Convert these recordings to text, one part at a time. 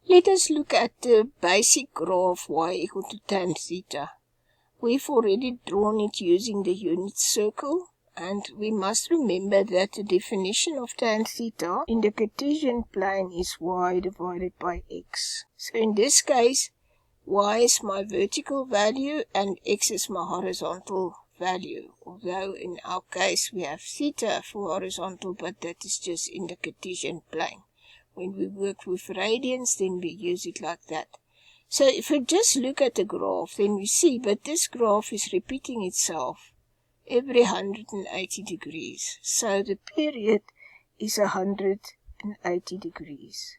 Let us look at the basic graph y equal to tan theta. We've already drawn it using the unit circle, and we must remember that the definition of tan theta in the Cartesian plane is y divided by x. So in this case, y is my vertical value and x is my horizontal value. Although in our case we have theta for horizontal, but that is just in the Cartesian plane. When we work with radians, then we use it like that. So if we just look at the graph, then we see, but this graph is repeating itself every 180 degrees. So the period is 180 degrees.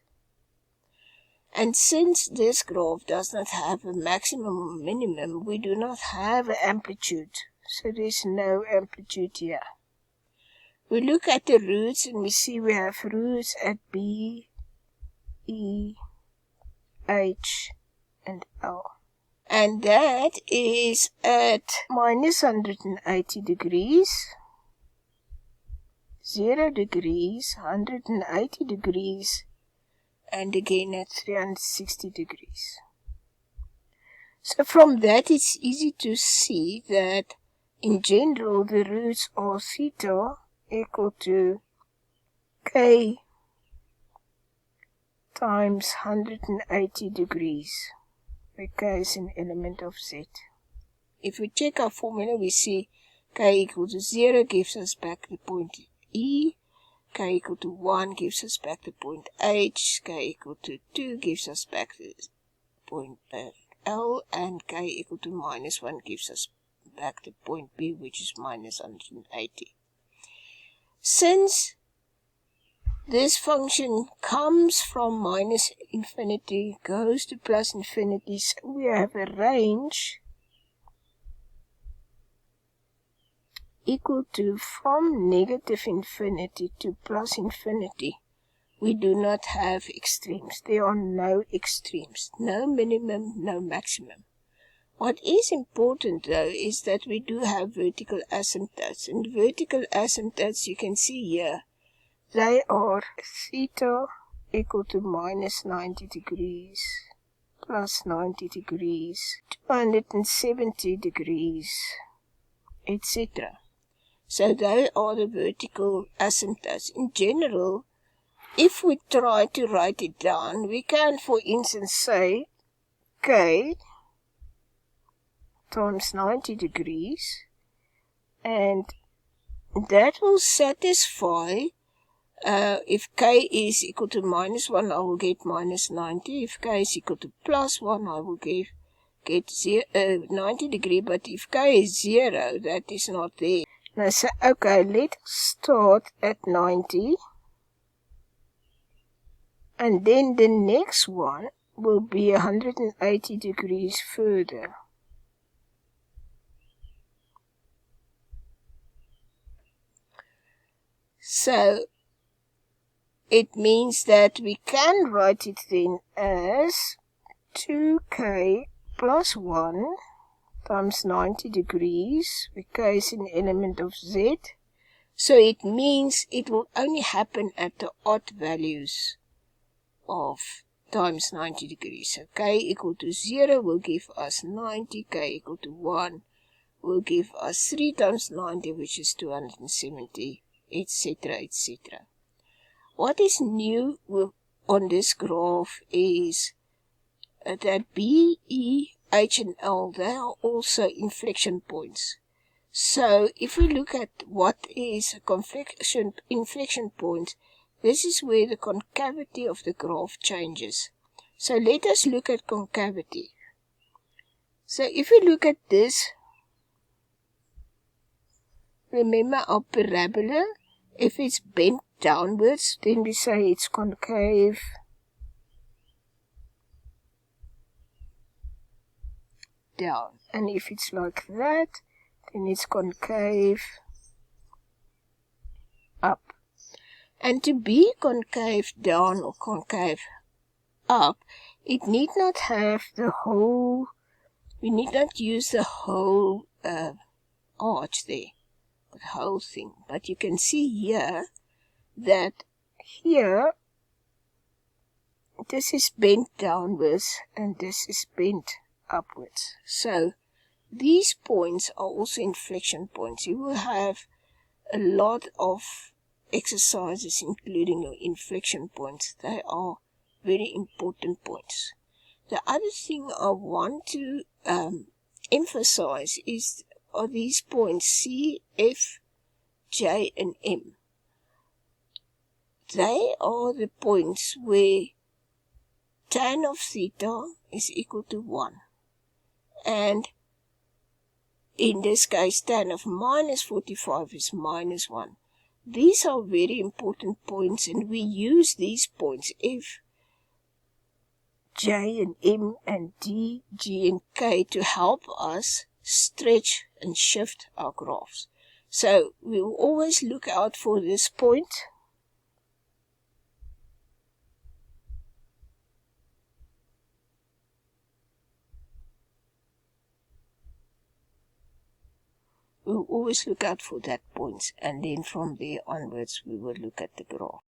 And since this graph does not have a maximum or minimum, we do not have an amplitude. So there's no amplitude here. We look at the roots and we see we have roots at B, E, H, and L. And that is at minus 180 degrees, 0 degrees, 180 degrees, and again at 360 degrees. So from that it's easy to see that in general the roots are theta equal to k times 180 degrees, where k is an element of z. If we check our formula, we see k equal to 0 gives us back the point E, k equal to 1 gives us back the point H, k equal to 2 gives us back the point L, and k equal to minus 1 gives us back the point B, which is minus 180. Since this function comes from minus infinity, goes to plus infinity, so we have a range equal to from negative infinity to plus infinity. We do not have extremes. There are no extremes. No minimum, no maximum. What is important though is that we do have vertical asymptotes. And vertical asymptotes you can see here. They are theta equal to minus 90 degrees, plus 90 degrees, 270 degrees, etc. So they are the vertical asymptotes. In general, if we try to write it down, we can, for instance, say k times 90 degrees, and that will satisfy. If k is equal to minus 1, I will get minus 90. If k is equal to plus 1, I will get 90 degree. But if k is 0, that is not there. Now, so, okay, let's start at 90. And then the next one will be 180 degrees further. So it means that we can write it then as 2k plus 1 times 90 degrees, where k is an element of z. So it means it will only happen at the odd values of times 90 degrees. So k equal to 0 will give us 90, k equal to 1 will give us 3 times 90, which is 270, etc., etc. What is new on this graph is that B, E, H, and L, they are also inflection points. So if we look at what is a inflection point, this is where the concavity of the graph changes. So let us look at concavity. So if we look at this, remember our parabola, if it's bent downwards, then we say it's concave down. And if it's like that, then it's concave up. And to be concave down or concave up, it need not have the whole, we need not use the whole arch there, the whole thing. But you can see here that here this is bent downwards and this is bent upwards. So these points are also inflection points. You will have a lot of exercises including your inflection points. They are very important points. The other thing I want to emphasize are these points C, F, J and M. They are the points where tan of theta is equal to 1. And in this case, tan of minus 45 is minus 1. These are very important points, and we use these points F, J and M and D, G and K to help us stretch and shift our graphs. So we will always look out for this point. We'll always look out for that point, and then from there onwards we will look at the graph.